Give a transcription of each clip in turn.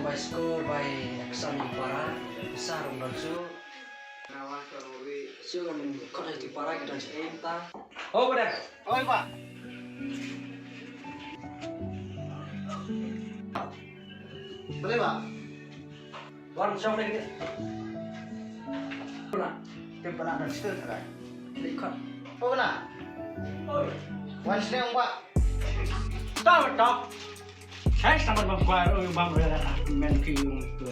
Kabaisko by exam para besar umransu. Nawal kalori. Siyo kami kota di para kita seenta. Oh udah. Oh Pak. Boleh Pak? Wan siapa lagi? Pernah? Yang pernah ada situ kan? Ikut. Oh pernah? Oh. Wan sedang Pak. Tahu tak? Saya sama bang berada main film itu.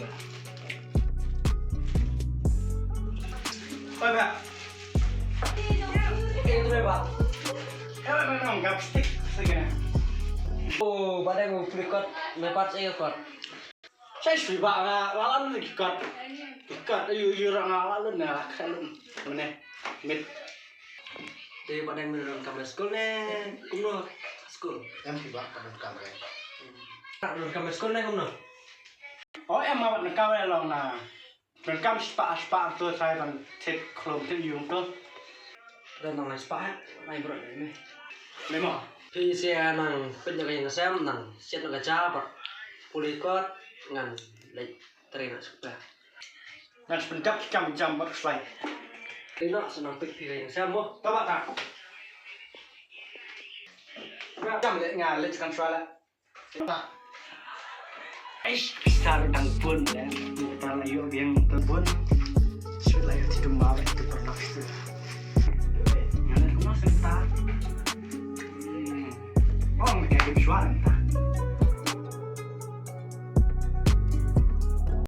Oh Pak. Itu berapa? Memang nggak stick segini. Oh, pada mau ikut mepat saya ikut. Saya sudah nggak lalan ikut. Ikut orang lalan ya kan. Mana? Mit. Jadi pada yang menurut kamar sekolah nih, kumno sekolah. Yang tiba pada kamera. Menurut kamar sekolah nih kumno. Oh em mau nak kau elong na. Mereka spa tu saya kan set kelom tu yung tu. Dan nang spa, naik berat ini. Memang. Thì xe nàng bên nhà cái xem nàng xét được cái cha bạc polycot ngàn lấy tren là sức khỏe Dan sebentar jam berselai. thì nó sẽ nằm bị cái xem mua Tahu tak? Jam le ngal kan soal. Pak. Sekarang tang pun dan karena yuk yang terbun. Sudah ya tidak mau itu pernah itu. Yang rumah sebentar. Oh, mereka ada suara.